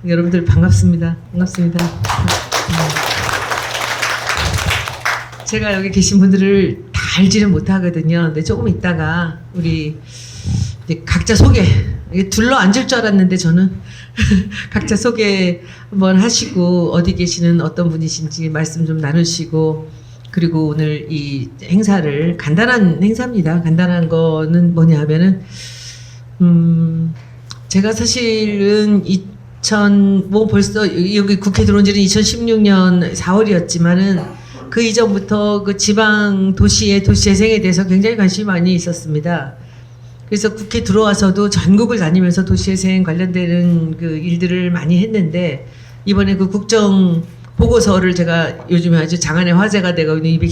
여러분들 반갑습니다. 반갑습니다. 제가 여기 계신 분들을 다 알지는 못하거든요. 근데 조금 있다가 우리 이제 각자 소개, 이게 둘러 앉을 줄 알았는데 저는 각자 소개 한번 하시고 어디 계시는 어떤 분이신지 말씀 좀 나누시고, 그리고 오늘 이 행사를 간단한 행사입니다. 간단한 거는 뭐냐 하면은 제가 사실은 뭐 벌써 여기 국회 들어온 지는 2016년 4월이었지만은 그 이전부터 그 지방 도시의 도시 재생에 대해서 굉장히 관심이 많이 있었습니다. 그래서 국회 들어와서도 전국을 다니면서 도시 재생 관련되는 그 일들을 많이 했는데, 이번에 그 국정 보고서를 제가 요즘에 아주 장안의 화제가 되고 있는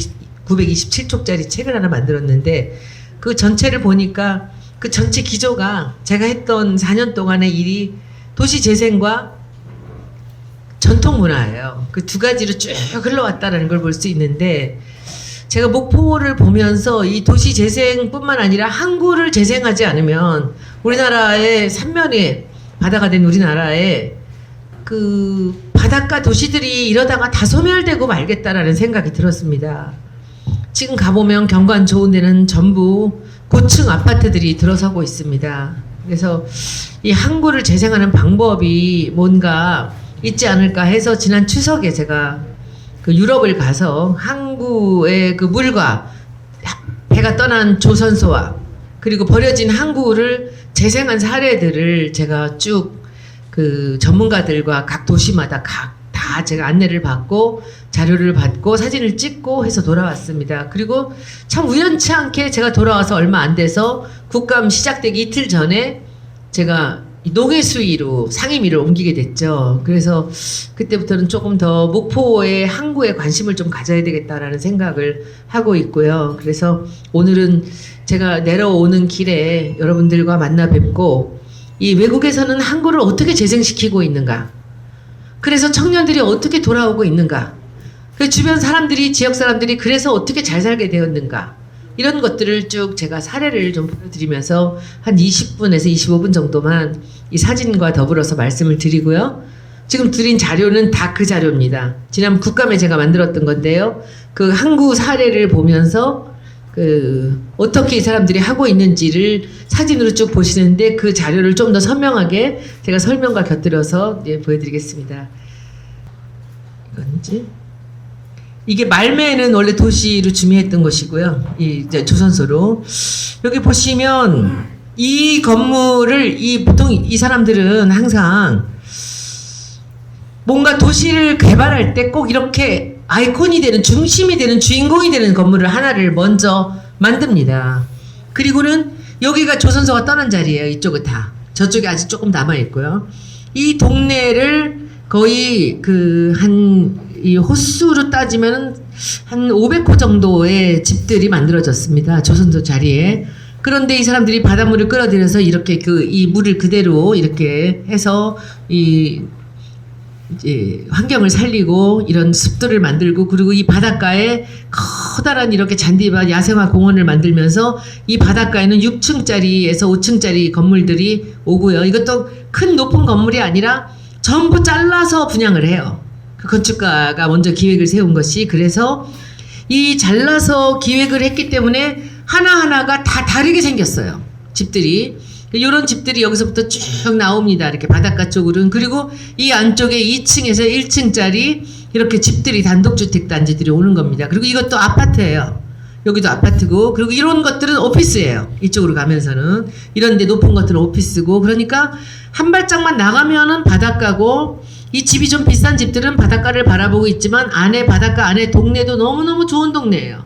927쪽짜리 책을 하나 만들었는데, 그 전체를 보니까 그 전체 기조가 제가 했던 4년 동안의 일이 도시 재생과 전통 문화예요. 그 두 가지로 쭉 흘러왔다는 걸 볼 수 있는데, 제가 목포를 보면서 이 도시 재생뿐만 아니라 항구를 재생하지 않으면 우리나라의 삼면의 바다가 된 우리나라에 그 바닷가 도시들이 이러다가 다 소멸되고 말겠다라는 생각이 들었습니다. 지금 가보면 경관 좋은 데는 전부 고층 아파트들이 들어서고 있습니다. 그래서 이 항구를 재생하는 방법이 뭔가 있지 않을까 해서 지난 추석에 제가 그 유럽을 가서 항구의 그 물과 배가 떠난 조선소와 그리고 버려진 항구를 재생한 사례들을 제가 쭉 그 전문가들과 각 도시마다 다 제가 안내를 받고 자료를 받고 사진을 찍고 해서 돌아왔습니다. 그리고 참 우연치 않게 제가 돌아와서 얼마 안 돼서 국감 시작되기 이틀 전에 제가 농해수위로 상임위를 옮기게 됐죠. 그래서 그때부터는 조금 더 목포의 항구에 관심을 좀 가져야 되겠다라는 생각을 하고 있고요. 그래서 오늘은 제가 내려오는 길에 여러분들과 만나 뵙고, 이 외국에서는 항구를 어떻게 재생시키고 있는가, 그래서 청년들이 어떻게 돌아오고 있는가, 그 주변 사람들이, 지역 사람들이 그래서 어떻게 잘 살게 되었는가, 이런 것들을 쭉 제가 사례를 좀 보여드리면서 한 20분에서 25분 정도만 이 사진과 더불어서 말씀을 드리고요. 지금 드린 자료는 다 그 자료입니다. 지난 국감에 제가 만들었던 건데요. 그 항구 사례를 보면서 그 어떻게 이 사람들이 하고 있는지를 사진으로 쭉 보시는데, 그 자료를 좀 더 선명하게 제가 설명과 곁들여서 보여드리겠습니다. 이건지? 이게 말매는 원래 도시로 주미했던 것이고요. 이제 조선소로. 여기 보시면 이 건물을 보통 이 사람들은 항상 뭔가 도시를 개발할 때 꼭 이렇게 아이콘이 되는, 중심이 되는, 주인공이 되는 건물을 하나를 먼저 만듭니다. 그리고는 여기가 조선소가 떠난 자리예요. 이쪽은 다. 저쪽에 아직 조금 남아있고요. 이 동네를 거의 이 호수로 따지면 한 500호 정도의 집들이 만들어졌습니다. 조선소 자리에. 그런데 이 사람들이 바닷물을 끌어들여서 이렇게 이 물을 그대로 이렇게 해서 이제 환경을 살리고 이런 습도를 만들고, 그리고 이 바닷가에 커다란 이렇게 잔디밭 야생화 공원을 만들면서 이 바닷가에는 6층짜리에서 5층짜리 건물들이 오고요. 이것도 큰 높은 건물이 아니라 전부 잘라서 분양을 해요. 그 건축가가 먼저 기획을 세운 것이. 그래서 이 잘라서 기획을 했기 때문에 하나하나가 다 다르게 생겼어요. 집들이. 이런 집들이 여기서부터 쭉 나옵니다. 이렇게 바닷가 쪽으로는. 그리고 이 안쪽에 2층에서 1층짜리 이렇게 집들이, 단독주택 단지들이 오는 겁니다. 그리고 이것도 아파트예요. 여기도 아파트고, 그리고 이런 것들은 오피스예요. 이쪽으로 가면서는. 이런데 높은 것들은 오피스고, 그러니까 한 발짝만 나가면은 바닷가고, 이 집이 좀 비싼 집들은 바닷가를 바라보고 있지만 안에 바닷가 안에 동네도 너무너무 좋은 동네예요.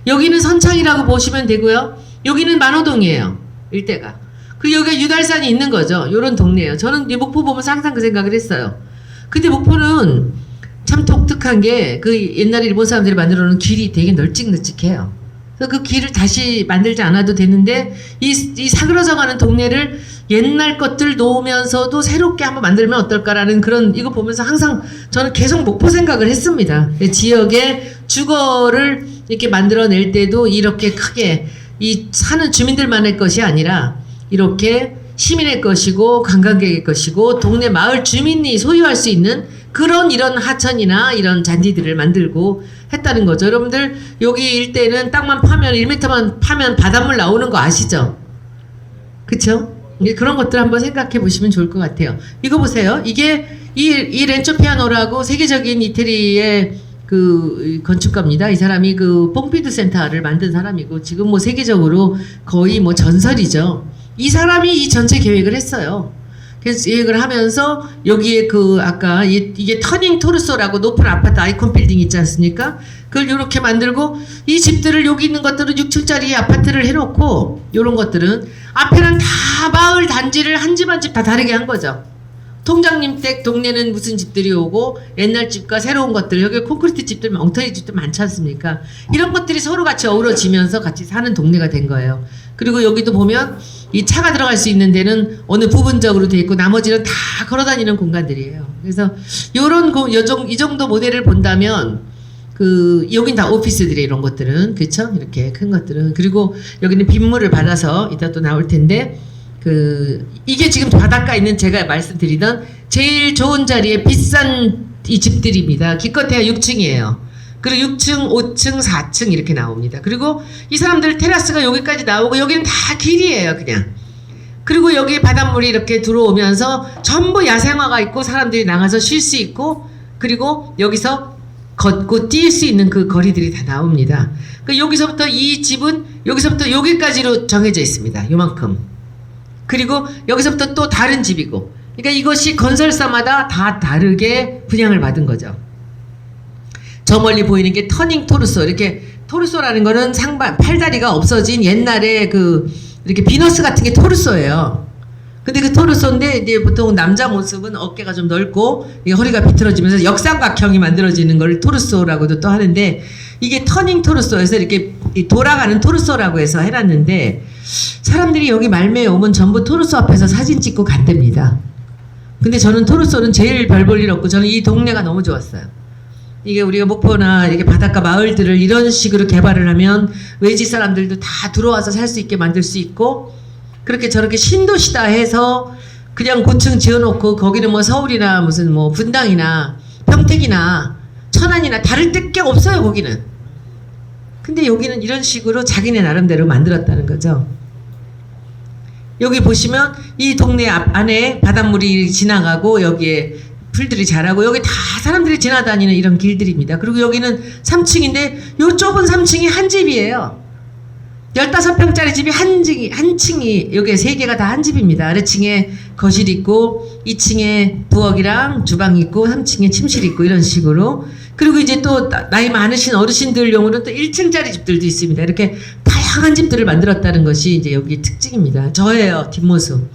여기는 선창이라고 보시면 되고요. 여기는 만호동이에요. 일대가. 그리고 여기가 유달산이 있는 거죠. 요런 동네예요. 저는 이 목포 보면서 항상 그 생각을 했어요. 근데 목포는 참 독특한 게 그 옛날에 일본 사람들이 만들어 놓은 길이 되게 널찍널찍해요. 그래서 그 길을 다시 만들지 않아도 되는데 이 사그러져가는 동네를 옛날 것들 놓으면서도 새롭게 한번 만들면 어떨까라는 그런, 이거 보면서 항상 저는 계속 목포 생각을 했습니다. 지역의 주거를 이렇게 만들어낼 때도 이렇게 크게 이 사는 주민들만의 것이 아니라 이렇게 시민의 것이고 관광객의 것이고 동네 마을 주민이 소유할 수 있는 그런 이런 하천이나 이런 잔디들을 만들고 했다는 거죠. 여러분들 여기 일대는 땅만 파면 1m만 파면 바닷물 나오는 거 아시죠? 그쵸? 그런 것들 한번 생각해 보시면 좋을 것 같아요. 이거 보세요. 이게 이 렌초 피아노라고 세계적인 이태리의 그 건축가입니다. 이 사람이 그 pompidu 센터를 만든 사람이고 지금 뭐 세계적으로 거의 뭐 전설이죠. 이 사람이 이 전체 계획을 했어요. 그래서 계획을 하면서 여기에 그 아까 이게 터닝 토르소라고 높은 아파트 아이콘 빌딩 있지 않습니까? 그걸 이렇게 만들고 이 집들을 여기 있는 것들은 6층짜리 아파트를 해놓고 이런 것들은 앞에는 다 마을 단지를 한 집 한 집 다 다르게 한 거죠. 통장님 댁 동네는 무슨 집들이 오고 옛날 집과 새로운 것들 여기 콘크리트 집들 엉터리 집들 많지 않습니까? 이런 것들이 서로 같이 어우러지면서 같이 사는 동네가 된 거예요. 그리고 여기도 보면 이 차가 들어갈 수 있는 데는 어느 부분적으로 돼 있고 나머지는 다 걸어다니는 공간들이에요. 그래서 요런 이 정도 모델을 본다면 그 여긴 다 오피스들이 이런 것들은 그렇죠? 이렇게 큰 것들은 그리고 여기는 빗물을 받아서 이따 또 나올 텐데 이게 지금 바닷가 있는 제가 말씀드리던 제일 좋은 자리에 비싼 이 집들입니다. 기껏해야 6층이에요. 그리고 6층, 5층, 4층 이렇게 나옵니다. 그리고 이 사람들 테라스가 여기까지 나오고 여기는 다 길이에요, 그냥. 그리고 여기 바닷물이 이렇게 들어오면서 전부 야생화가 있고 사람들이 나가서 쉴 수 있고 그리고 여기서 걷고 뛸 수 있는 그 거리들이 다 나옵니다. 그러니까 여기서부터 이 집은 여기서부터 여기까지로 정해져 있습니다. 요만큼. 그리고 여기서부터 또 다른 집이고 그러니까 이것이 건설사마다 다 다르게 분양을 받은 거죠. 저 멀리 보이는 게 터닝 토르소 이렇게 토르소라는 거는 팔다리가 없어진 옛날에 이렇게 비너스 같은 게 토르소예요. 근데 그 토르소인데 이제 보통 남자 모습은 어깨가 좀 넓고 허리가 비틀어지면서 역삼각형이 만들어지는 걸 토르소라고도 또 하는데 이게 터닝 토르소에서 이렇게 돌아가는 토르소라고 해서 해놨는데 사람들이 여기 말매에 오면 전부 토르소 앞에서 사진 찍고 간답니다. 근데 저는 토르소는 제일 별 볼 일 없고 저는 이 동네가 너무 좋았어요. 이게 우리가 목포나 이렇게 바닷가 마을들을 이런 식으로 개발을 하면 외지 사람들도 다 들어와서 살 수 있게 만들 수 있고 그렇게 저렇게 신도시다 해서 그냥 고층 지어놓고 거기는 뭐 서울이나 무슨 뭐 분당이나 평택이나 천안이나 다를 게 없어요 거기는. 근데 여기는 이런 식으로 자기네 나름대로 만들었다는 거죠. 여기 보시면 이 동네 안에 바닷물이 지나가고 여기에 풀들이 자라고 여기 다 사람들이 지나다니는 이런 길들입니다. 그리고 여기는 3층인데 요 좁은 3층이 한 집이에요. 15평짜리 집이 한 층이 여기 3개가 다 한 집입니다. 아래층에 거실 있고 2층에 부엌이랑 주방 있고 3층에 침실 있고 이런 식으로 그리고 이제 또 나이 많으신 어르신들용으로 또 1층짜리 집들도 있습니다. 이렇게 다양한 집들을 만들었다는 것이 이제 여기 특징입니다. 저예요 뒷모습.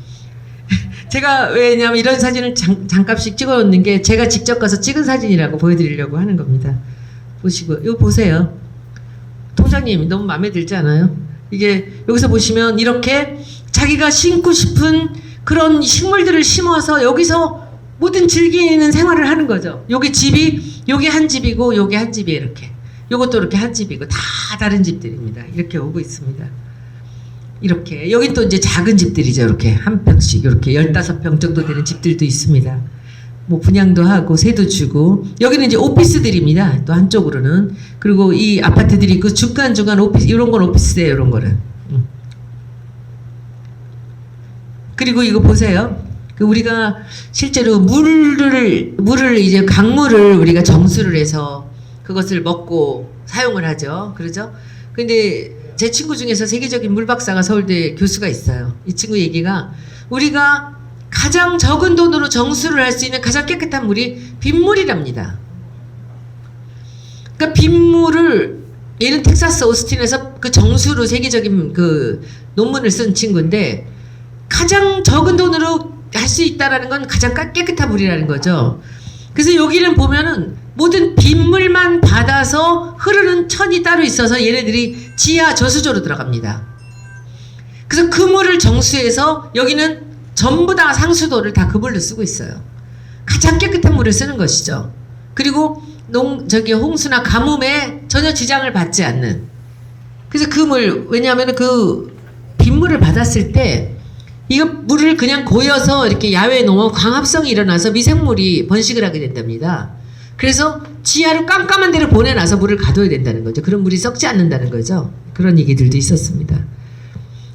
제가 왜냐면 이런 사진을 잠깐씩 찍어 놓는 게 제가 직접 가서 찍은 사진이라고 보여드리려고 하는 겁니다. 보시고 이거 보세요. 통장님 너무 마음에 들지 않아요? 이게 여기서 보시면 이렇게 자기가 심고 싶은 그런 식물들을 심어서 여기서 모든 즐기는 생활을 하는 거죠. 여기 집이 여기 한 집이고 여기 한 집이 이렇게 요것도 이렇게 한 집이고 다 다른 집들입니다. 이렇게 오고 있습니다. 이렇게 여긴 또 이제 작은 집들이죠. 이렇게 한 평씩 이렇게 15평 정도 되는 집들도 있습니다. 뭐 분양도 하고 세도 주고 여기는 이제 오피스들입니다. 또 한쪽으로는 그리고 이 아파트들이 있고 중간중간 오피스 이런 건 오피스예요. 이런 거는 그리고 이거 보세요. 우리가 실제로 물을 이제 강물을 우리가 정수를 해서 그것을 먹고 사용을 하죠. 그러죠? 근데 제 친구 중에서 세계적인 물 박사가 서울대 교수가 있어요. 이 친구 얘기가 우리가 가장 적은 돈으로 정수를 할 수 있는 가장 깨끗한 물이 빗물이랍니다. 그러니까 빗물을 얘는 텍사스 오스틴에서 그 정수로 세계적인 그 논문을 쓴 친구인데 가장 적은 돈으로 할 수 있다라는 건 가장 깨끗한 물이라는 거죠. 그래서 여기는 보면은 모든 빗물만 받아서 흐르는 천이 따로 있어서 얘네들이 지하 저수조로 들어갑니다. 그래서 그 물을 정수해서 여기는 전부 다 상수도를 다 그 물로 쓰고 있어요. 가장 깨끗한 물을 쓰는 것이죠. 그리고 홍수나 가뭄에 전혀 지장을 받지 않는. 그래서 그 물, 왜냐하면 그 빗물을 받았을 때 이거 물을 그냥 고여서 이렇게 야외에 놓으면 광합성이 일어나서 미생물이 번식을 하게 된답니다. 그래서 지하로 깜깜한 데를 보내놔서 물을 가둬야 된다는 거죠. 그럼 물이 썩지 않는다는 거죠. 그런 얘기들도 있었습니다.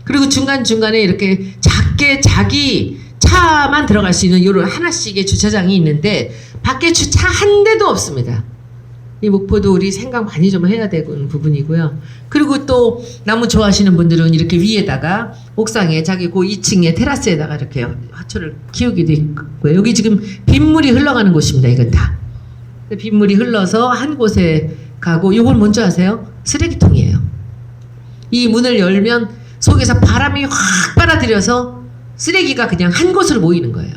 그리고 중간중간에 이렇게 작게 자기 차만 들어갈 수 있는 요런 하나씩의 주차장이 있는데 밖에 주차 한 대도 없습니다. 이 목포도 우리 생각 많이 좀 해야 되는 부분이고요. 그리고 또 나무 좋아하시는 분들은 이렇게 위에다가 옥상에 자기 그 2층에 테라스에다가 이렇게 화초를 키우기도 있고요. 여기 지금 빗물이 흘러가는 곳입니다. 이건 다. 빗물이 흘러서 한 곳에 가고 요건 뭔지 아세요? 쓰레기통이에요. 이 문을 열면 속에서 바람이 확 빨아들여서 쓰레기가 그냥 한 곳으로 모이는 거예요.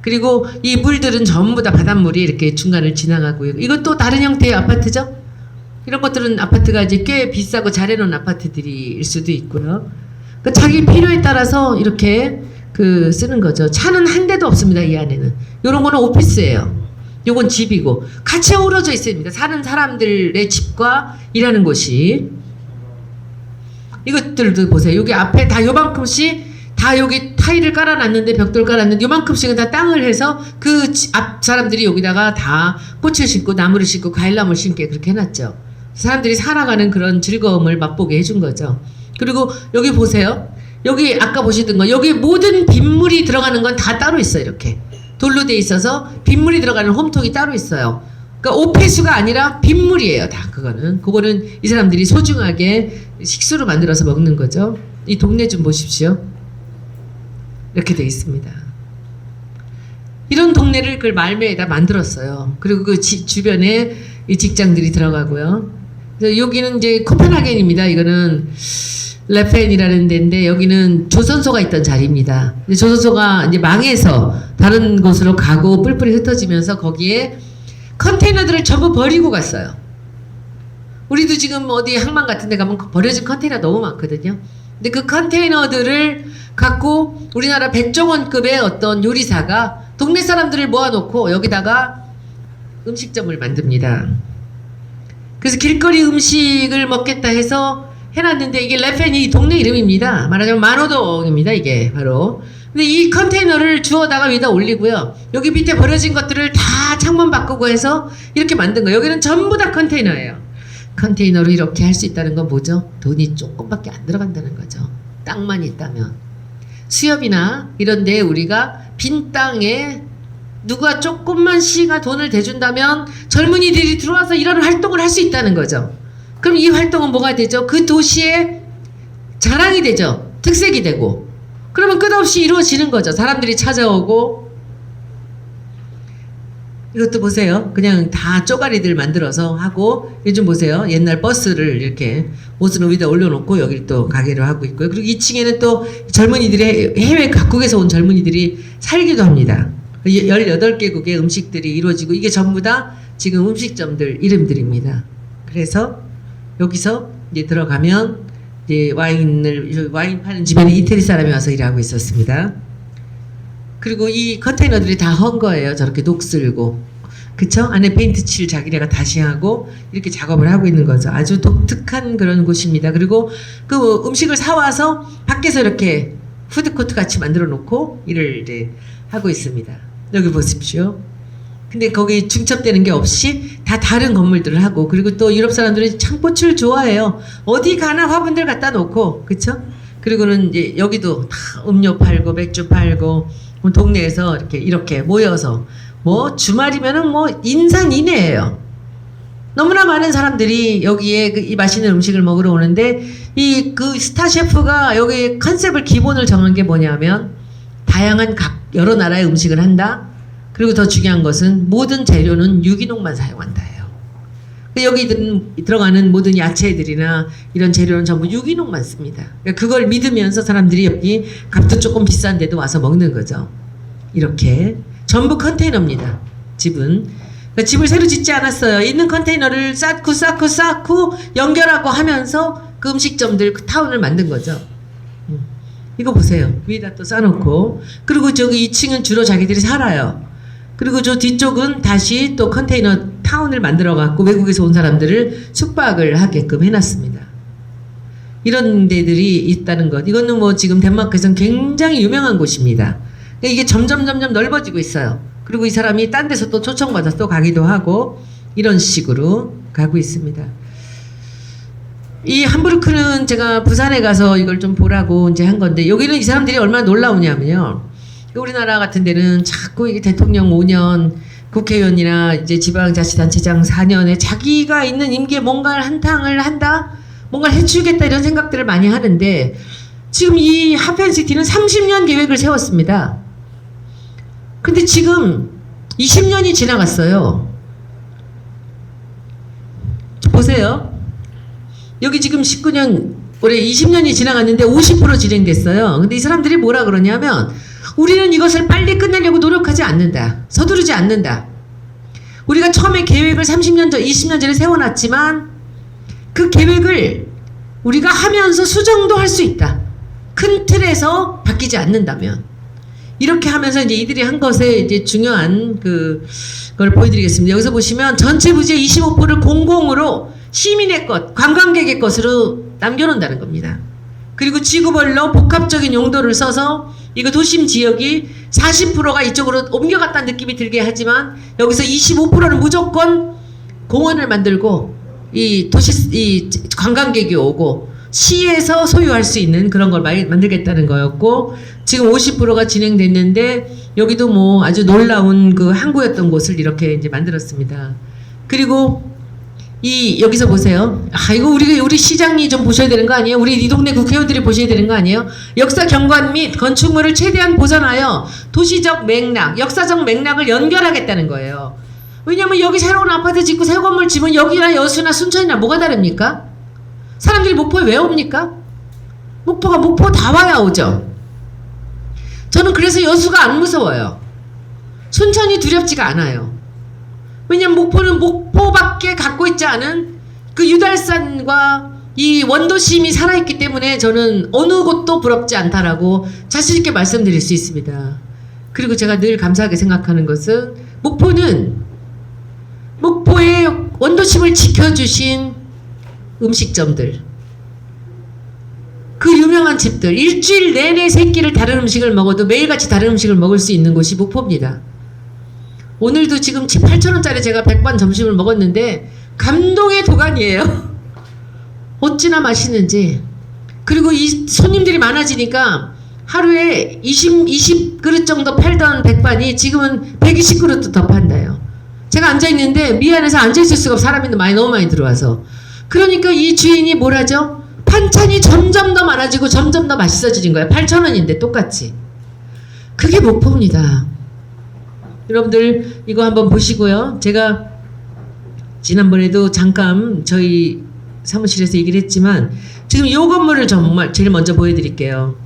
그리고 이 물들은 전부 다 바닷물이 이렇게 중간을 지나가고요. 이것도 다른 형태의 아파트죠? 이런 것들은 아파트가 이제 꽤 비싸고 잘 해놓은 아파트들일 수도 있고요. 그러니까 자기 필요에 따라서 이렇게 쓰는 거죠. 차는 한 대도 없습니다. 이 안에는. 요런 거는 오피스예요. 요건 집이고 같이 어우러져 있습니다. 사는 사람들의 집과 일하는 곳이. 이것들도 보세요. 여기 앞에 다 요만큼씩 다 여기 타일을 깔아놨는데 벽돌 깔았는데 요만큼씩은 다 땅을 해서 그 앞 사람들이 여기다가 다 꽃을 심고 나무를 심고 과일나무를 심게 그렇게 해놨죠. 사람들이 살아가는 그런 즐거움을 맛보게 해준 거죠. 그리고 여기 보세요. 여기 아까 보시던 거 여기 모든 빗물이 들어가는 건 다 따로 있어요. 이렇게 돌로 돼 있어서 빗물이 들어가는 홈통이 따로 있어요. 그러니까 오폐수가 아니라 빗물이에요. 다 그거는 이 사람들이 소중하게 식수로 만들어서 먹는 거죠. 이 동네 좀 보십시오. 이렇게 돼 있습니다. 이런 동네를 그걸 말매에다 만들었어요. 그리고 그 주변에 이 직장들이 들어가고요. 그래서 여기는 이제 코펜하겐입니다. 이거는 레펜이라는 데인데 여기는 조선소가 있던 자리입니다. 조선소가 이제 망해서 다른 곳으로 가고 뿔뿔이 흩어지면서 거기에 컨테이너들을 전부 버리고 갔어요. 우리도 지금 어디 항만 같은 데 가면 버려진 컨테이너 너무 많거든요. 근데 그 컨테이너들을 갖고 우리나라 백종원급의 어떤 요리사가 동네 사람들을 모아놓고 여기다가 음식점을 만듭니다. 그래서 길거리 음식을 먹겠다 해서 해놨는데 이게 레펜이 동네 이름입니다. 말하자면 만호동입니다. 이게 바로. 근데 이 컨테이너를 주워다가 위에다 올리고요. 여기 밑에 버려진 것들을 다 창문 바꾸고 해서 이렇게 만든 거예요. 여기는 전부 다 컨테이너예요. 컨테이너로 이렇게 할 수 있다는 건 뭐죠? 돈이 조금밖에 안 들어간다는 거죠. 땅만 있다면. 수협이나 이런 데 우리가 빈 땅에 누가 조금만 시가 돈을 대준다면 젊은이들이 들어와서 이런 활동을 할 수 있다는 거죠. 그럼 이 활동은 뭐가 되죠? 그 도시의 자랑이 되죠. 특색이 되고. 그러면 끝없이 이루어지는 거죠. 사람들이 찾아오고. 이것도 보세요. 그냥 다 쪼가리들 만들어서 하고, 요즘 보세요. 옛날 버스를 이렇게 옷을 위에다 올려놓고 여기 또 가게를 하고 있고요. 그리고 2층에는 또 젊은이들이 해외 각국에서 온 젊은이들이 살기도 합니다. 18개국의 음식들이 이루어지고 이게 전부 다 지금 음식점들 이름들입니다. 그래서 여기서 이제 들어가면 이제 와인 파는 집에는 이태리 사람이 와서 일하고 있었습니다. 그리고 이 컨테이너들이 다 헌 거예요. 저렇게 녹슬고. 그쵸? 안에 페인트 칠 자기네가 다시 하고 이렇게 작업을 하고 있는 거죠. 아주 독특한 그런 곳입니다. 그리고 그 음식을 사와서 밖에서 이렇게 푸드코트 같이 만들어 놓고 일을 이제 하고 있습니다. 여기 보십시오. 근데 거기 중첩되는 게 없이 다 다른 건물들을 하고, 그리고 또 유럽 사람들은 창꽃을 좋아해요. 어디 가나 화분들 갖다 놓고, 그쵸? 그리고는 이제 여기도 다 음료 팔고 맥주 팔고 동네에서 이렇게 모여서 뭐 주말이면은 뭐 인산인해예요. 너무나 많은 사람들이 여기에 이 맛있는 음식을 먹으러 오는데 이 그 스타 셰프가 여기 컨셉을 기본을 정한 게 뭐냐면 다양한 여러 나라의 음식을 한다. 그리고 더 중요한 것은 모든 재료는 유기농만 사용한다예요. 여기 들어가는 모든 야채들이나 이런 재료는 전부 유기농만 씁니다. 그러니까 그걸 믿으면서 사람들이 여기 값도 조금 비싼데도 와서 먹는 거죠. 이렇게 전부 컨테이너입니다. 집은. 그러니까 집을 새로 짓지 않았어요. 있는 컨테이너를 쌓고 연결하고 하면서 그 음식점들, 그 타운을 만든 거죠. 이거 보세요. 위에다 또 쌓아놓고. 그리고 저기 2층은 주로 자기들이 살아요. 그리고 저 뒤쪽은 다시 또 컨테이너 타운을 만들어 갖고 외국에서 온 사람들을 숙박을 하게끔 해놨습니다. 이런 데들이 있다는 것. 이거는 뭐 지금 덴마크에서는 굉장히 유명한 곳입니다. 이게 점점 넓어지고 있어요. 그리고 이 사람이 딴 데서 또 초청받아서 또 가기도 하고 이런 식으로 가고 있습니다. 이 함부르크는 제가 부산에 가서 이걸 좀 보라고 이제 한 건데, 여기는 이 사람들이 얼마나 놀라우냐면요. 우리나라 같은 데는 자꾸 이게 대통령 5년, 국회의원이나 이제 지방자치단체장 4년에 자기가 있는 임기에 뭔가를 한탕을 한다? 뭔가를 해주겠다 이런 생각들을 많이 하는데, 지금 이 하펜시티는 30년 계획을 세웠습니다. 근데 지금 20년이 지나갔어요. 보세요. 여기 지금 19년, 올해 20년이 지나갔는데 50% 진행됐어요. 근데 이 사람들이 뭐라 그러냐면, 우리는 이것을 빨리 끝내려고 노력하지 않는다. 서두르지 않는다. 우리가 처음에 계획을 30년 전, 20년 전에 세워놨지만 그 계획을 우리가 하면서 수정도 할 수 있다. 큰 틀에서 바뀌지 않는다면. 이렇게 하면서 이제 이들이 한 것에 이제 중요한 그걸 보여드리겠습니다. 여기서 보시면 전체 부지의 25%를 공공으로 시민의 것, 관광객의 것으로 남겨놓는다는 겁니다. 그리고 지구별로 복합적인 용도를 써서 이거 도심 지역이 40%가 이쪽으로 옮겨갔다는 느낌이 들게 하지만 여기서 25%는 무조건 공원을 만들고 이 관광객이 오고 시에서 소유할 수 있는 그런 걸 만들겠다는 거였고, 지금 50%가 진행됐는데 여기도 뭐 아주 놀라운 그 항구였던 곳을 이렇게 이제 만들었습니다. 그리고 여기서 보세요. 이거 우리 시장이 좀 보셔야 되는 거 아니에요? 우리 이 동네 국회의원들이 보셔야 되는 거 아니에요? 역사 경관 및 건축물을 최대한 보존하여 도시적 맥락, 역사적 맥락을 연결하겠다는 거예요. 왜냐면 여기 새로운 아파트 짓고 새 건물 지면 여기나 여수나 순천이나 뭐가 다릅니까? 사람들이 목포에 왜 옵니까? 목포 다 와야 오죠. 저는 그래서 여수가 안 무서워요. 순천이 두렵지가 않아요. 왜냐면 목포는 목포밖에 갖고 있지 않은 그 유달산과 이 원도심이 살아있기 때문에 저는 어느 곳도 부럽지 않다라고 자신있게 말씀드릴 수 있습니다. 그리고 제가 늘 감사하게 생각하는 것은 목포의 원도심을 지켜주신 음식점들, 그 유명한 집들, 일주일 내내 세 끼를 다른 음식을 먹어도 매일같이 다른 음식을 먹을 수 있는 곳이 목포입니다. 오늘도 지금 8,000원짜리 제가 백반 점심을 먹었는데 감동의 도가니예요. 어찌나 맛있는지. 그리고 이 손님들이 많아지니까 하루에 20그릇 정도 팔던 백반이 지금은 120그릇도 더 판다요. 제가 앉아있는데 미안해서 앉아있을 수가 없어. 사람이 너무 많이 들어와서. 그러니까 이 주인이 뭘 하죠? 반찬이 점점 더 많아지고 점점 더 맛있어지는 거예요. 8,000원인데 똑같이. 그게 목포입니다. 여러분들 이거 한번 보시고요. 제가 지난번에도 잠깐 저희 사무실에서 얘기를 했지만 지금 이 건물을 정말 제일 먼저 보여드릴게요.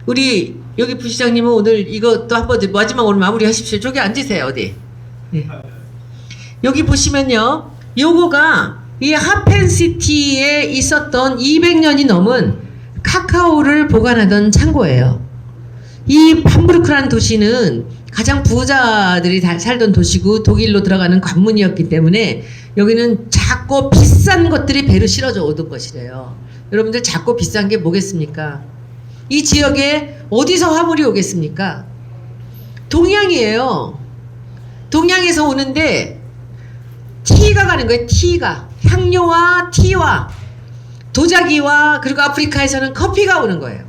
우리 여기 부시장님은 오늘 이것도 한번 마지막으로 마무리하십시오. 저기 앉으세요. 어디. 네. 여기 보시면요. 요거가 이 하펜시티에 있었던 200년이 넘은 카카오를 보관하던 창고예요. 이 함부르크라는 도시는 가장 부자들이 살던 도시고 독일로 들어가는 관문이었기 때문에 여기는 작고 비싼 것들이 배로 실어져 오던 것이래요. 여러분들 작고 비싼 게 뭐겠습니까? 이 지역에 어디서 화물이 오겠습니까? 동양이에요. 동양에서 오는데 티가 가는 거예요. 티가. 향료와 티와 도자기와 그리고 아프리카에서는 커피가 오는 거예요.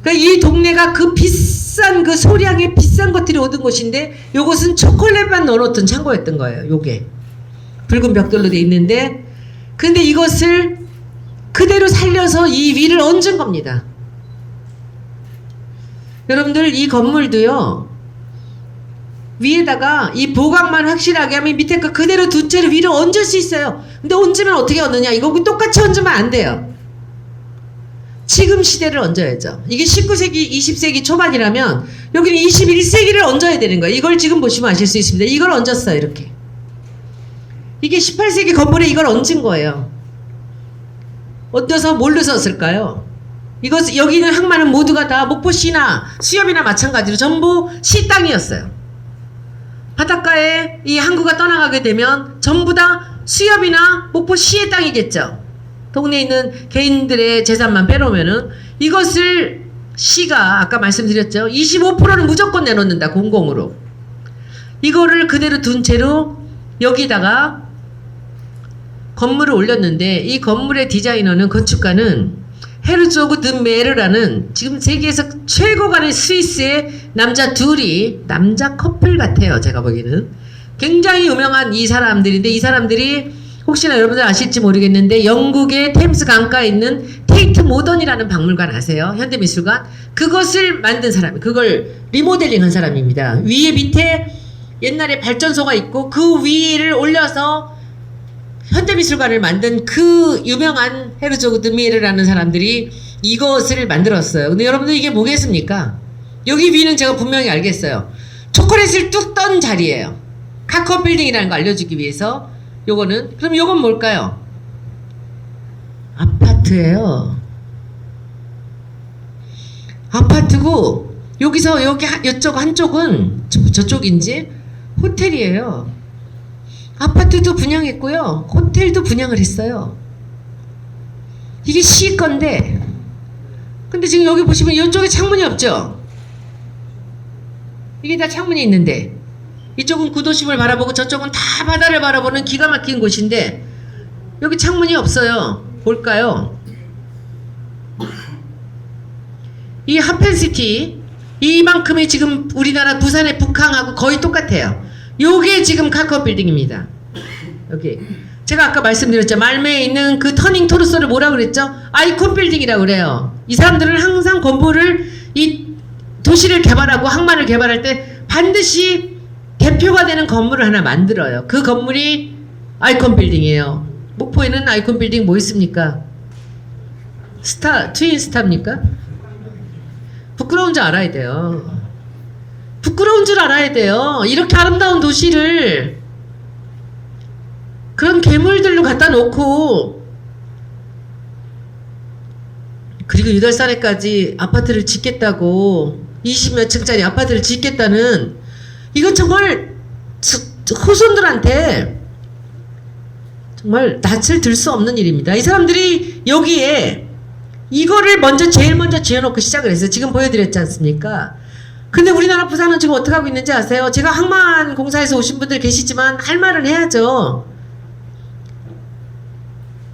그러니까 이 동네가 그 비싼 그 소량의 비싼 것들이 오던 곳인데 요것은 초콜릿만 넣어놓던 창고였던 거예요. 요게 붉은 벽돌로 돼 있는데 근데 이것을 그대로 살려서 이 위를 얹은 겁니다. 여러분들 이 건물도요. 위에다가 이 보강만 확실하게 하면 밑에 거 그대로 둔 채로 위로 얹을 수 있어요. 근데 얹으면 어떻게 얹느냐? 이거 똑같이 얹으면 안 돼요. 지금 시대를 얹어야죠. 이게 19세기, 20세기 초반이라면 여기는 21세기를 얹어야 되는 거예요. 이걸 지금 보시면 아실 수 있습니다. 이걸 얹었어요. 이렇게. 이게 18세기 건물에 이걸 얹은 거예요. 얹어서 뭘로 썼을까요? 여기는 항만은 모두가 다 목포시나 수협이나 마찬가지로 전부 시 땅이었어요. 바닷가에 이 항구가 떠나가게 되면 전부 다 수협이나 목포시의 땅이겠죠. 동네에 있는 개인들의 재산만 빼놓으면은 이것을 시가 아까 말씀드렸죠. 25%는 무조건 내놓는다. 공공으로. 이거를 그대로 둔 채로 여기다가 건물을 올렸는데 이 건물의 디자이너는 건축가는 헤르조그 드 메르라는 지금 세계에서 최고간의 스위스의 남자 둘이 남자 커플 같아요. 제가 보기에는 굉장히 유명한 이 사람들인데 이 사람들이 혹시나 여러분들 아실지 모르겠는데 영국의 템스 강가에 있는 테이트 모던이라는 박물관 아세요? 현대미술관. 그것을 만든 사람, 그걸 리모델링한 사람입니다. 위에 밑에 옛날에 발전소가 있고 그 위를 올려서 현대미술관을 만든 그 유명한 헤르조그 드 메르라는 사람들이 이것을 만들었어요. 근데 여러분들 이게 뭐겠습니까? 여기 위는 제가 분명히 알겠어요. 초콜릿을 뚝 떤 자리예요. 카카오 빌딩이라는 거 알려주기 위해서. 요거는 그럼 요건 뭘까요? 아파트예요. 아파트고 여기서 여기 이쪽 한쪽은 저쪽인지 호텔이에요. 아파트도 분양했고요. 호텔도 분양을 했어요. 이게 시 건데 근데 지금 여기 보시면 이쪽에 창문이 없죠? 이게 다 창문이 있는데 이쪽은 구도심을 바라보고 저쪽은 다 바다를 바라보는 기가 막힌 곳인데 여기 창문이 없어요. 볼까요? 이 하펜시티 이만큼이 지금 우리나라 부산의 북항하고 거의 똑같아요. 요게 지금 카카오 빌딩입니다. 여기 제가 아까 말씀드렸죠. 말매에 있는 그 터닝 토르소를 뭐라 그랬죠? 아이콘 빌딩이라고 그래요. 이 사람들은 항상 건물을 이 도시를 개발하고 항만을 개발할 때 반드시 대표가 되는 건물을 하나 만들어요. 그 건물이 아이콘 빌딩이에요. 목포에는 아이콘 빌딩 뭐 있습니까? 스타, 트윈 스타입니까? 부끄러운 줄 알아야 돼요. 부끄러운 줄 알아야 돼요. 이렇게 아름다운 도시를 그런 괴물들로 갖다 놓고 그리고 8살에까지 아파트를 짓겠다고 20몇 층짜리 아파트를 짓겠다는 이건 정말 후손들한테 정말 낯을 들 수 없는 일입니다. 이 사람들이 여기에 이거를 제일 먼저 지어놓고 시작을 했어요. 지금 보여드렸지 않습니까? 근데 우리나라 부산은 지금 어떻게 하고 있는지 아세요? 제가 항만공사에서 오신 분들 계시지만 할 말은 해야죠.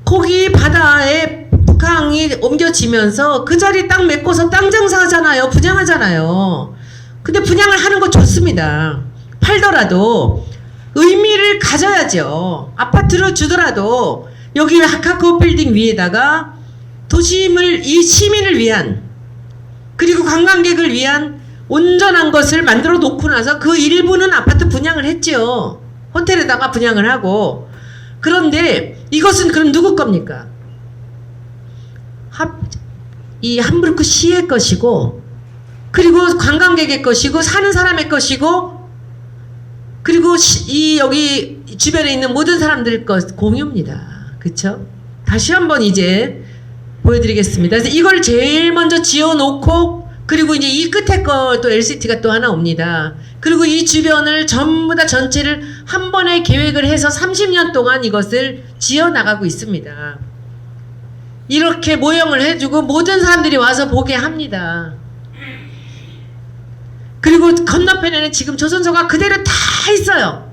거기 바다에 북항이 옮겨지면서 그 자리 땅 메꿔서 땅 장사하잖아요. 분양하잖아요. 근데 분양을 하는 거 좋습니다. 팔더라도 의미를 가져야죠. 아파트를 주더라도 여기 카카오 빌딩 위에다가 도심을 이 시민을 위한 그리고 관광객을 위한 온전한 것을 만들어 놓고 나서 그 일부는 아파트 분양을 했지요. 호텔에다가 분양을 하고. 그런데 이것은 그럼 누구 겁니까? 이 함부르크 시의 것이고 그리고 관광객의 것이고 사는 사람의 것이고 그리고 이 여기 주변에 있는 모든 사람들 것 공유입니다. 그쵸? 다시 한번 이제 보여드리겠습니다. 그래서 이걸 제일 먼저 지어놓고 그리고 이제 이 끝에 거 또 LCT가 또 하나 옵니다. 그리고 이 주변을 전부 다 전체를 한 번에 계획을 해서 30년 동안 이것을 지어나가고 있습니다. 이렇게 모형을 해주고 모든 사람들이 와서 보게 합니다. 그리고 건너편에는 지금 조선소가 그대로 다 있어요.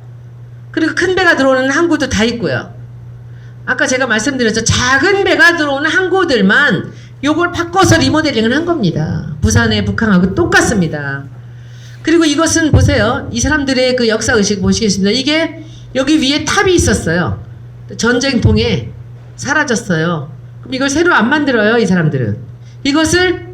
그리고 큰 배가 들어오는 항구도 다 있고요. 아까 제가 말씀드렸죠. 작은 배가 들어오는 항구들만 요걸 바꿔서 리모델링을 한 겁니다. 부산의 북항하고 똑같습니다. 그리고 이것은 보세요. 이 사람들의 그 역사의식 보시겠습니다. 이게 여기 위에 탑이 있었어요. 전쟁통에 사라졌어요. 그럼 이걸 새로 안 만들어요. 이 사람들은. 이것을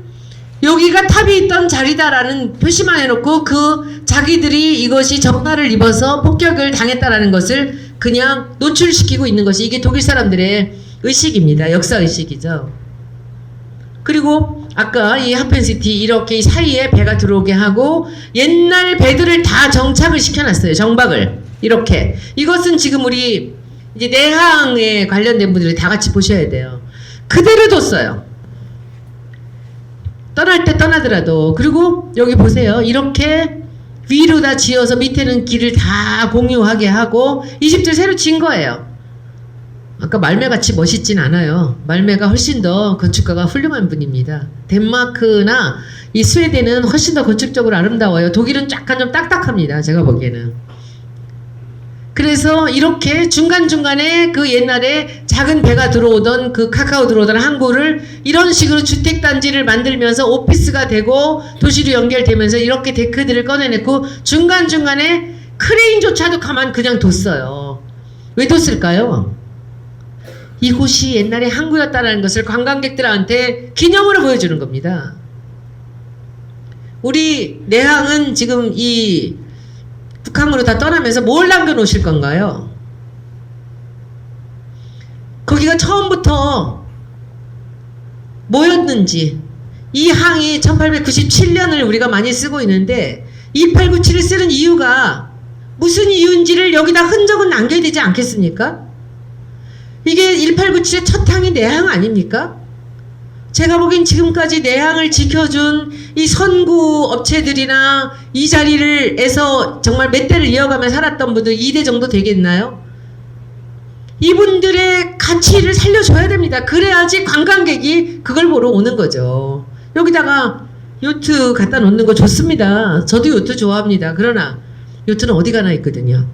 여기가 탑이 있던 자리다라는 표시만 해놓고 그 자기들이 이것이 정화를 입어서 폭격을 당했다라는 것을 그냥 노출시키고 있는 것이 이게 독일 사람들의 의식입니다. 역사의식이죠. 그리고 아까 이 하펜시티 이렇게 사이에 배가 들어오게 하고 옛날 배들을 다 정착을 시켜놨어요. 정박을. 이렇게. 이것은 지금 우리 이제 내항에 관련된 분들이 다 같이 보셔야 돼요. 그대로 뒀어요. 떠날 때 떠나더라도. 그리고 여기 보세요. 이렇게 위로 다 지어서 밑에는 길을 다 공유하게 하고 이 집들 새로 진 거예요. 아까 말매같이 멋있진 않아요. 말매가 훨씬 더 건축가가 훌륭한 분입니다. 덴마크나 이 스웨덴은 훨씬 더 건축적으로 아름다워요. 독일은 약간 좀 딱딱합니다. 제가 보기에는. 그래서 이렇게 중간중간에 그 옛날에 작은 배가 들어오던 그 카카오 들어오던 항구를 이런 식으로 주택단지를 만들면서 오피스가 되고 도시로 연결되면서 이렇게 데크들을 꺼내냈고 중간중간에 크레인조차도 가만 그냥 뒀어요. 왜 뒀을까요? 이곳이 옛날에 항구였다는 것을 관광객들한테 기념으로 보여주는 겁니다. 우리 내항은 지금 이 북한으로 다 떠나면서 뭘 남겨놓으실 건가요? 거기가 처음부터 뭐였는지, 이 항이 1897년을 우리가 많이 쓰고 있는데 2897을 쓰는 이유가 무슨 이유인지를 여기다 흔적은 남겨야 되지 않겠습니까? 이게 1897의 첫 항이 내항 아닙니까? 제가 보기엔 지금까지 내항을 지켜준 이 선구 업체들이나 이 자리를에서 정말 몇 대를 이어가며 살았던 분들 2대 정도 되겠나요? 이분들의 가치를 살려줘야 됩니다. 그래야지 관광객이 그걸 보러 오는 거죠. 여기다가 요트 갖다 놓는 거 좋습니다. 저도 요트 좋아합니다. 그러나 요트는 어디 가나 있거든요.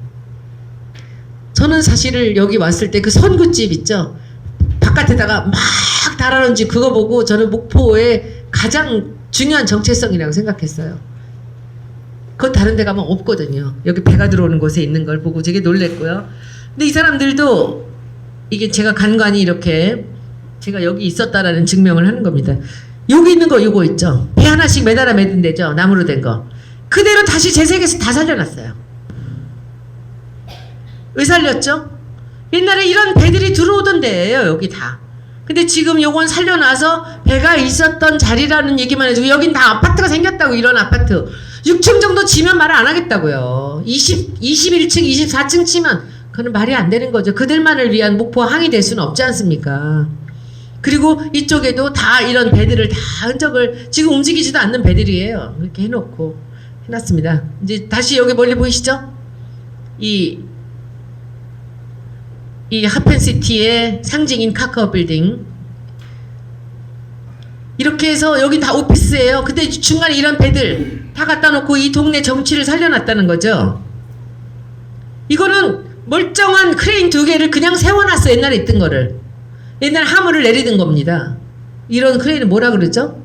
저는 사실을 여기 왔을 때 그 선구집 있죠? 바깥에다가 막 달아놓은 집 그거 보고 저는 목포의 가장 중요한 정체성이라고 생각했어요. 그거 다른 데 가면 없거든요. 여기 배가 들어오는 곳에 있는 걸 보고 되게 놀랬고요. 근데 이 사람들도 이게 제가 간간히 이렇게 제가 여기 있었다라는 증명을 하는 겁니다. 여기 있는 거 이거 있죠? 배 하나씩 매달아 매든 데죠? 나무로 된 거. 그대로 다시 재생해서 다 살려놨어요. 왜 살렸죠? 옛날에 이런 배들이 들어오던 데예요, 여기 다. 근데 지금 요건 살려놔서 배가 있었던 자리라는 얘기만 해주고 여긴 다 아파트가 생겼다고. 이런 아파트 6층 정도 지면 말을 안 하겠다고요. 21층 24층 치면 그건 말이 안 되는 거죠. 그들만을 위한 목포 항이 될 수는 없지 않습니까? 그리고 이쪽에도 다 이런 배들을 다 흔적을 지금 움직이지도 않는 배들이에요. 이렇게 해놓고 해놨습니다. 이제 다시 여기 멀리 보이시죠? 이 하펜시티의 상징인 카카오 빌딩. 이렇게 해서 여기 다 오피스예요. 근데 중간에 이런 배들 다 갖다 놓고 이 동네 정치를 살려놨다는 거죠. 이거는 멀쩡한 크레인 2개를 그냥 세워놨어. 옛날에 있던 거를. 옛날 하물을 내리던 겁니다. 이런 크레인은 뭐라 그러죠?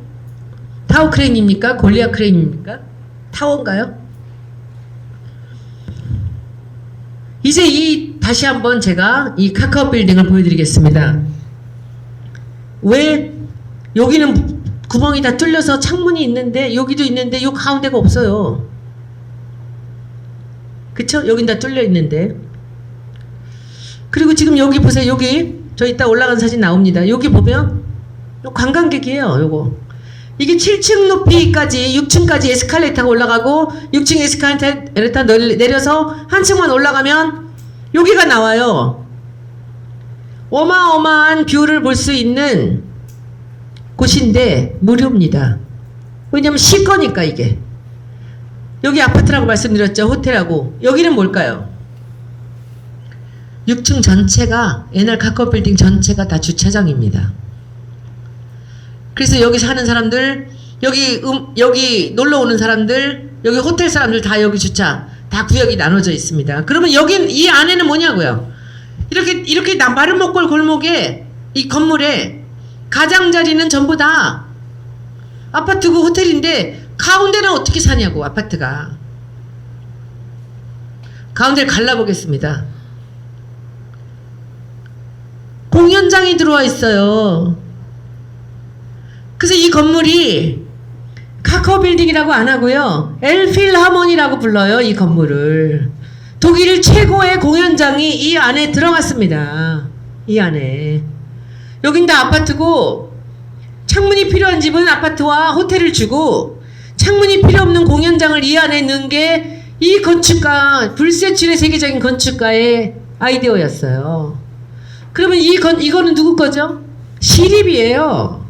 타워 크레인입니까? 골리앗 크레인입니까? 타워인가요? 이제 다시 한번 제가 이 카카오 빌딩을 보여드리겠습니다. 왜 여기는 구멍이 다 뚫려서 창문이 있는데 여기도 있는데 요 가운데가 없어요. 그쵸? 여긴 다 뚫려 있는데. 그리고 지금 여기 보세요. 여기 저 이따 올라간 사진 나옵니다. 여기 보면 요 관광객이에요. 요거. 이게 7층 높이까지 6층까지 에스컬레이터가 올라가고 6층 에스컬레이터 내려서 한 층만 올라가면 여기가 나와요. 어마어마한 뷰를 볼 수 있는 곳인데 무료입니다. 왜냐면 시 거니까 이게. 여기 아파트라고 말씀드렸죠. 호텔하고. 여기는 뭘까요? 6층 전체가 옛날 카카오 빌딩 전체가 다 주차장입니다. 그래서 여기 사는 사람들, 여기 놀러 오는 사람들, 여기 호텔 사람들 다 여기 주차, 다 구역이 나눠져 있습니다. 그러면 여긴 이 안에는 뭐냐고요? 이렇게 마른 목골 골목에 이 건물에 가장자리는 전부 다 아파트고 호텔인데 가운데는 어떻게 사냐고. 아파트가 가운데를 갈라보겠습니다. 공연장이 들어와 있어요. 그래서 이 건물이 카카오 빌딩이라고 안 하고요. 엘필하모니라고 불러요. 이 건물을. 독일 최고의 공연장이 이 안에 들어갔습니다. 이 안에. 여긴 다 아파트고 창문이 필요한 집은 아파트와 호텔을 주고 창문이 필요 없는 공연장을 이 안에 넣은 게 이 건축가, 불세출의 세계적인 건축가의 아이디어였어요. 그러면 이거는 누구 거죠? 시립이에요.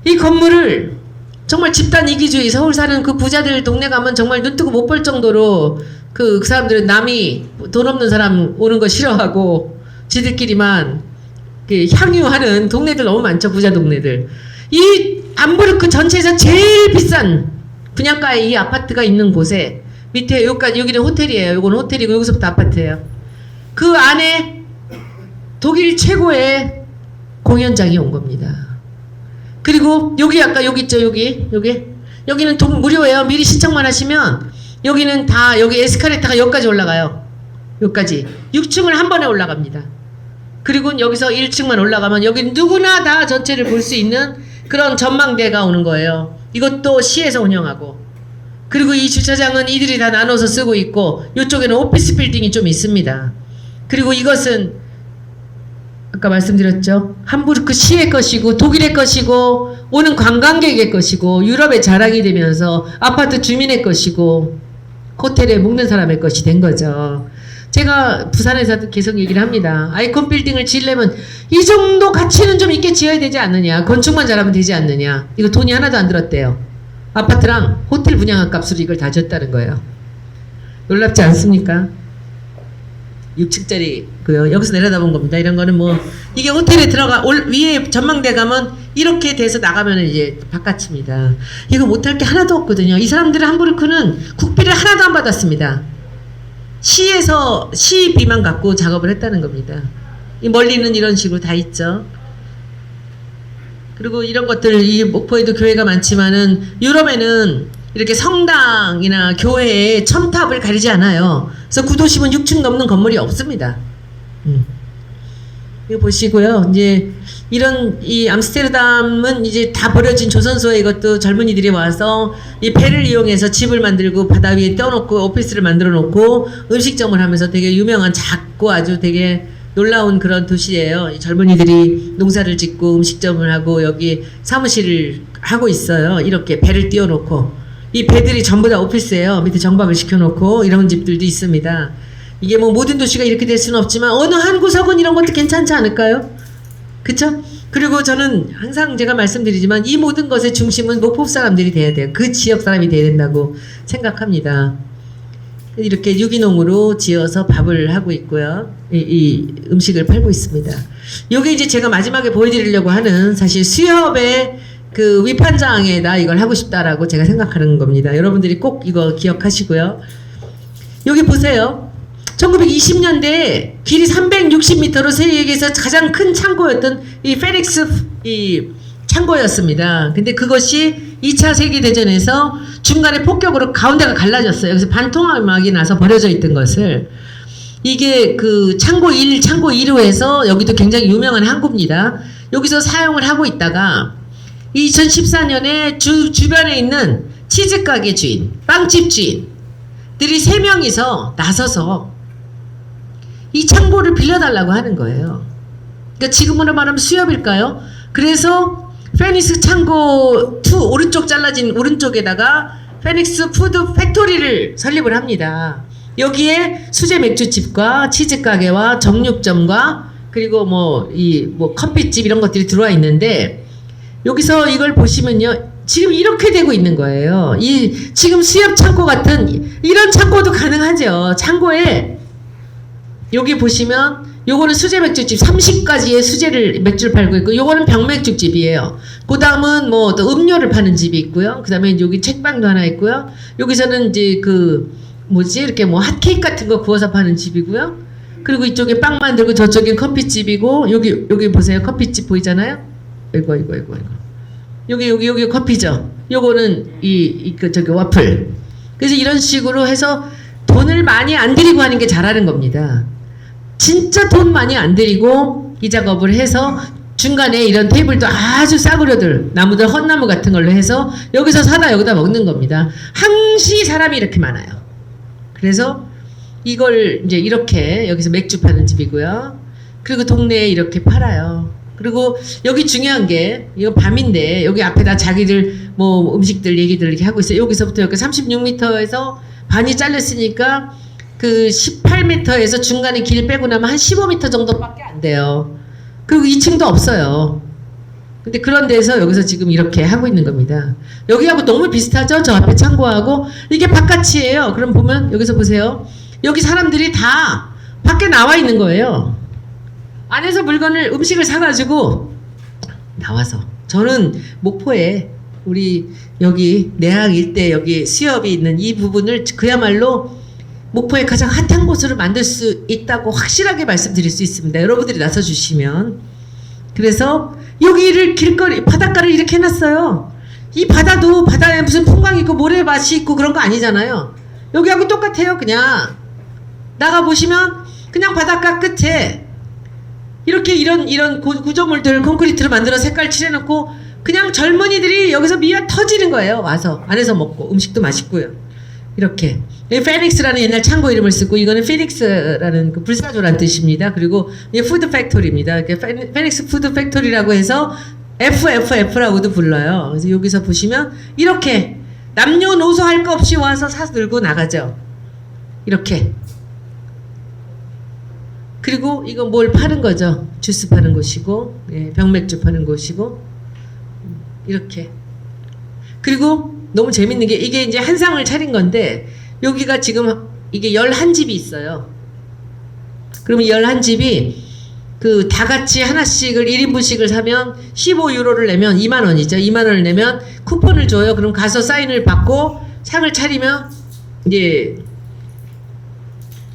이 건물을 정말 집단 이기주의, 서울 사는 그 부자들 동네 가면 정말 눈 뜨고 못 볼 정도로 그 사람들은 남이 돈 없는 사람 오는 거 싫어하고 지들끼리만 향유하는 동네들 너무 많죠. 부자 동네들. 이 암부르크 전체에서 제일 비싼 분양가의 이 아파트가 있는 곳에 밑에 여기는 호텔이에요. 요건 호텔이고 여기서부터 아파트예요. 그 안에 독일 최고의 공연장이 온 겁니다. 그리고 여기 아까 여기 있죠. 여기는 무료예요. 미리 신청만 하시면 여기는 다 여기 에스카레이터가 여기까지 올라가요. 여기까지 6층을 한 번에 올라갑니다. 그리고 여기서 1층만 올라가면 여기 누구나 다 전체를 볼 수 있는 그런 전망대가 오는 거예요. 이것도 시에서 운영하고. 그리고 이 주차장은 이들이 다 나눠서 쓰고 있고 이쪽에는 오피스 빌딩이 좀 있습니다. 그리고 이것은 아까 말씀드렸죠. 함부르크 시의 것이고 독일의 것이고 오는 관광객의 것이고 유럽의 자랑이 되면서 아파트 주민의 것이고 호텔에 묵는 사람의 것이 된 거죠. 제가 부산에서도 계속 얘기를 합니다. 아이콘 빌딩을 지으려면 이 정도 가치는 좀 있게 지어야 되지 않느냐. 건축만 잘하면 되지 않느냐. 이거 돈이 하나도 안 들었대요. 아파트랑 호텔 분양한 값으로 이걸 다 줬다는 거예요. 놀랍지 않습니까? 6층짜리고요. 여기서 내려다본 겁니다. 이런 거는 뭐 이게 호텔에 위에 전망대 가면 이렇게 돼서 나가면 이제 바깥입니다. 이거 못할 게 하나도 없거든요. 이 사람들은 함부르크는 국비를 하나도 안 받았습니다. 시에서 시비만 갖고 작업을 했다는 겁니다. 이 멀리는 이런 식으로 다 있죠. 그리고 이런 것들 이 목포에도 교회가 많지만은 유럽에는 이렇게 성당이나 교회에 첨탑을 가리지 않아요. 그래서 구도심은 6층 넘는 건물이 없습니다. 이거 보시고요. 이제 이런 이 암스테르담은 이제 다 버려진 조선소에 이것도 젊은이들이 와서 이 배를 이용해서 집을 만들고 바다 위에 떼어놓고 오피스를 만들어 놓고 음식점을 하면서 되게 유명한 작고 아주 되게 놀라운 그런 도시예요. 이 젊은이들이 농사를 짓고 음식점을 하고 여기 사무실을 하고 있어요. 이렇게 배를 띄워놓고 이 배들이 전부 다 오피스예요. 밑에 정박을 시켜놓고 이런 집들도 있습니다. 이게 뭐 모든 도시가 이렇게 될 수는 없지만 어느 한 구석은 이런 것도 괜찮지 않을까요? 그쵸? 그리고 저는 항상 제가 말씀드리지만 이 모든 것의 중심은 목포 사람들이 돼야 돼요. 그 지역 사람이 돼야 된다고 생각합니다. 이렇게 유기농으로 지어서 밥을 하고 있고요. 이 음식을 팔고 있습니다. 요게 이제 제가 마지막에 보여드리려고 하는 사실 수협의 그 위판장에다 이걸 하고 싶다라고 제가 생각하는 겁니다. 여러분들이 꼭 이거 기억하시고요. 여기 보세요. 1920년대에 길이 360m로 세계에서 가장 큰 창고였던 이 페닉스 이 창고였습니다. 근데 그것이 2차 세계대전에서 중간에 폭격으로 가운데가 갈라졌어요. 여기서 반토막이 나서 버려져 있던 것을 이게 그 창고 1, 창고 2로해서 여기도 굉장히 유명한 항구입니다. 여기서 사용을 하고 있다가 2014년에 주변에 있는 치즈가게 주인, 빵집 주인들이 3명이서 나서서 이 창고를 빌려달라고 하는 거예요. 그러니까 지금으로 말하면 수협일까요? 그래서 페닉스 창고 2 오른쪽 잘라진 오른쪽에다가 페닉스 푸드 팩토리를 설립을 합니다. 여기에 수제 맥주집과 치즈가게와 정육점과 그리고 뭐 커피집 이런 것들이 들어와 있는데 여기서 이걸 보시면요. 지금 이렇게 되고 있는 거예요. 지금 수협 창고 같은 이런 창고도 가능하죠. 창고에 여기 보시면 요거는 수제 맥주집 30가지의 수제를 맥주를 팔고 있고 요거는 병맥주집이에요. 그 다음은 뭐 또 음료를 파는 집이 있고요. 그 다음에 여기 책방도 하나 있고요. 여기서는 이제 이렇게 뭐 핫케이크 같은 거 구워서 파는 집이고요. 그리고 이쪽에 빵 만들고 저쪽엔 커피집이고 여기 보세요. 커피집 보이잖아요. 이거. 여기 커피죠. 요거는 저기 와플. 그래서 이런 식으로 해서 돈을 많이 안 들이고 하는 게 잘하는 겁니다. 진짜 돈 많이 안 들이고 이 작업을 해서 중간에 이런 테이블도 아주 싸구려들 나무들 헛나무 같은 걸로 해서 여기서 사다 여기다 먹는 겁니다. 항시 사람이 이렇게 많아요. 그래서 이걸 이제 이렇게 여기서 맥주 파는 집이고요. 그리고 동네에 이렇게 팔아요. 그리고 여기 중요한 게 이거 밤인데 여기 앞에다 자기들 뭐 음식들 얘기들 이렇게 하고 있어요. 여기서부터 여기 36m에서 반이 잘렸으니까 그 18m에서 중간에 길 빼고 나면 한 15m 정도밖에 안 돼요. 그리고 2층도 없어요. 근데 그런 데서 여기서 지금 이렇게 하고 있는 겁니다. 여기하고 너무 비슷하죠? 저 앞에 창고하고 이게 바깥이에요. 그럼 보면 여기서 보세요. 여기 사람들이 다 밖에 나와 있는 거예요. 안에서 음식을 사가지고 나와서 저는 목포에 우리 여기 내학 일대 여기 수협이 있는 이 부분을 그야말로 목포의 가장 핫한 곳으로 만들 수 있다고 확실하게 말씀드릴 수 있습니다. 여러분들이 나서주시면. 그래서 여기를 바닷가를 이렇게 해놨어요. 이 바다도 바다에 무슨 풍광이 있고 모래밭이 있고 그런 거 아니잖아요. 여기하고 똑같아요. 그냥 나가보시면 그냥 바닷가 끝에 이렇게 이런 구조물들 콘크리트로 만들어 색깔 칠해놓고 그냥 젊은이들이 여기서 미어 터지는 거예요. 와서 안에서 먹고 음식도 맛있고요. 이렇게 페닉스라는 옛날 창고 이름을 쓰고 이거는 피닉스라는 그 불사조란 뜻입니다. 그리고 이게 푸드 팩토리입니다. 페닉스 푸드 팩토리라고 해서 FFF라고도 불러요. 그래서 여기서 보시면 이렇게 남녀노소 할 거 없이 와서 사들고 나가죠. 이렇게. 그리고 이거 뭘 파는 거죠. 주스 파는 곳이고 병맥주 파는 곳이고 이렇게. 그리고 너무 재밌는 게 이게 이제 한 상을 차린 건데 여기가 지금 이게 11집이 있어요. 그러면 11집이 그 다 같이 하나씩을 1인분씩을 사면 15유로를 내면 2만 원이죠. 2만 원을 내면 쿠폰을 줘요. 그럼 가서 사인을 받고 상을 차리면 이제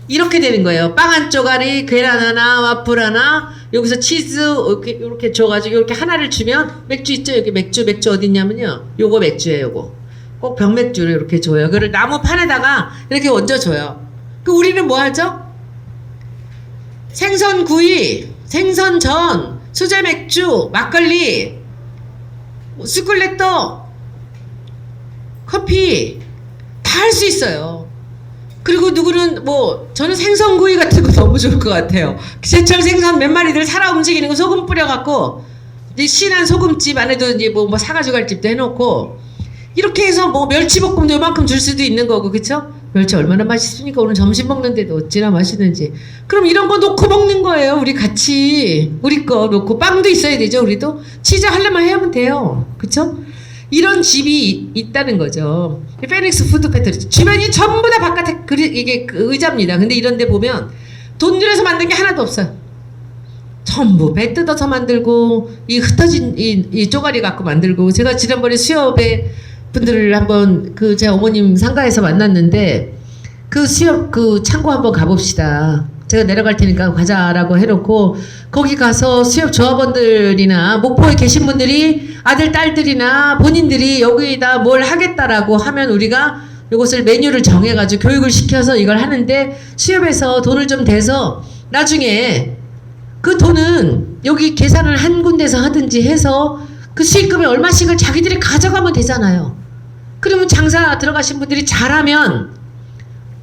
이렇게 되는 거예요. 빵 한 쪼가리, 계란 하나, 와플 하나, 여기서 치즈 이렇게 줘가지고 이렇게 하나를 주면 맥주 있죠? 여기 맥주 어디 있냐면요. 요거 맥주예요. 요거 꼭 병맥주를 이렇게 줘요. 그걸 나무 판에다가 이렇게 얹어줘요. 그 우리는 뭐 하죠? 생선구이, 생선전, 수제맥주, 막걸리, 스쿨렛to, 커피 다 할 수 있어요. 그리고 누구는 뭐 저는 생선구이 같은 거 너무 좋을 것 같아요. 제철 생선 몇 마리들 살아 움직이는 거 소금 뿌려갖고 신한 소금집 안에도 이제 뭐 사가지고 갈 집도 해놓고 이렇게 해서 뭐 멸치볶음도 요만큼 줄 수도 있는 거고 그쵸? 멸치 얼마나 맛있습니까? 오늘 점심 먹는데도 어찌나 맛있는지. 그럼 이런 거 놓고 먹는 거예요. 우리 같이 우리 거 놓고 빵도 있어야 되죠. 우리도 치즈 하려면 해야면 돼요. 그쵸? 이런 집이 있다는 거죠. 페닉스 푸드 팩토리 주변이 전부 다 바깥에 이게 의자입니다. 근데 이런 데 보면 돈 들여서 만든 게 하나도 없어요. 전부 배 뜯어서 만들고 이 흩어진 이 쪼가리 갖고 만들고. 제가 지난번에 수협에 분들을 한번 제 어머님 상가에서 만났는데 그 수협 그 창고 한번 가봅시다. 제가 내려갈 테니까 가자라고 해놓고 거기 가서 수협 조합원들이나 목포에 계신 분들이 아들 딸들이나 본인들이 여기다 뭘 하겠다라고 하면 우리가 이것을 메뉴를 정해가지고 교육을 시켜서 이걸 하는데 수협에서 돈을 좀 대서 나중에 그 돈은 여기 계산을 한 군데서 하든지 해서 그 수익금의 얼마씩을 자기들이 가져가면 되잖아요. 그러면 장사 들어가신 분들이 잘하면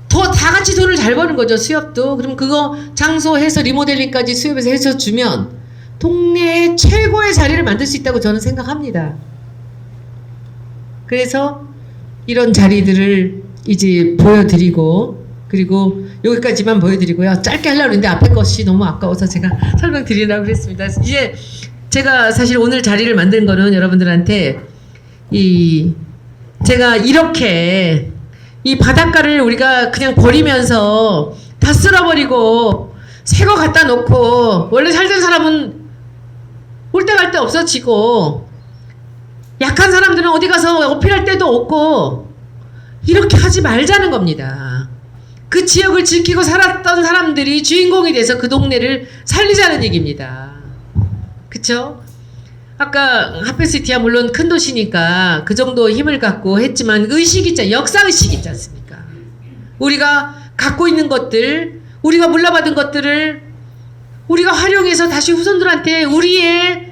더 다 같이 돈을 잘 버는 거죠. 수협도. 그럼 그거 장소해서 리모델링까지 수협에서 해서 주면 동네의 최고의 자리를 만들 수 있다고 저는 생각합니다. 그래서 이런 자리들을 이제 보여드리고 그리고 여기까지만 보여드리고요. 짧게 하려고 했는데 앞에 것이 너무 아까워서 제가 설명드리려고 그랬습니다. 이제 제가 사실 오늘 자리를 만든 거는 여러분들한테 제가 이렇게 이 바닷가를 우리가 그냥 버리면서 다 쓸어버리고 새 거 갖다 놓고 원래 살던 사람은 올 때 갈 때 없어지고 약한 사람들은 어디 가서 어필할 데도 없고 이렇게 하지 말자는 겁니다. 그 지역을 지키고 살았던 사람들이 주인공이 돼서 그 동네를 살리자는 얘기입니다. 그쵸? 아까 하펜시티야 물론 큰 도시니까 그 정도 힘을 갖고 했지만 의식 있잖아요. 역사의식 있지 않습니까? 우리가 갖고 있는 것들, 우리가 물려받은 것들을 우리가 활용해서 다시 후손들한테 우리의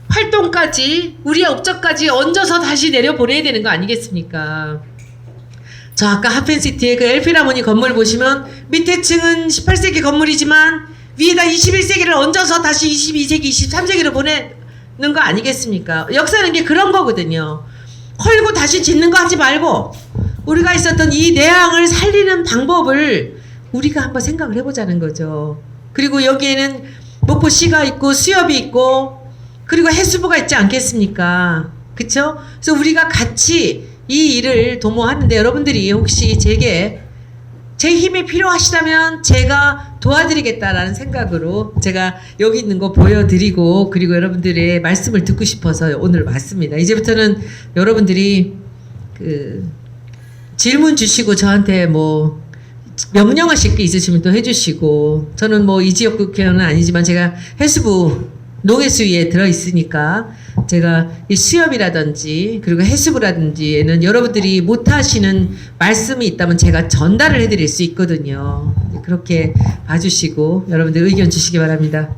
활동까지, 우리의 업적까지 얹어서 다시 내려보내야 되는 거 아니겠습니까? 저 아까 하펜시티의 그 엘피라모니 건물 보시면 밑에 층은 18세기 건물이지만 위에다 21세기를 얹어서 다시 22세기, 23세기로 보내는 거 아니겠습니까? 역사는 게 그런 거거든요. 헐고 다시 짓는 거 하지 말고 우리가 있었던 이 내항을 살리는 방법을 우리가 한번 생각을 해보자는 거죠. 그리고 여기에는 목포시가 있고 수협이 있고 그리고 해수부가 있지 않겠습니까? 그쵸? 그래서 우리가 같이 이 일을 도모하는데 여러분들이 혹시 제게 제 힘이 필요하시다면 제가 도와드리겠다라는 생각으로 제가 여기 있는 거 보여드리고 그리고 여러분들의 말씀을 듣고 싶어서 오늘 왔습니다. 이제부터는 여러분들이 그 질문 주시고 저한테 뭐 명령하실 게 있으시면 또 해주시고 저는 뭐 이 지역 국회의원은 아니지만 제가 해수부 농해수위에 들어있으니까 제가 이 수협이라든지 그리고 해수부라든지에는 여러분들이 못하시는 말씀이 있다면 제가 전달을 해드릴 수 있거든요. 그렇게 봐주시고 여러분들 의견 주시기 바랍니다.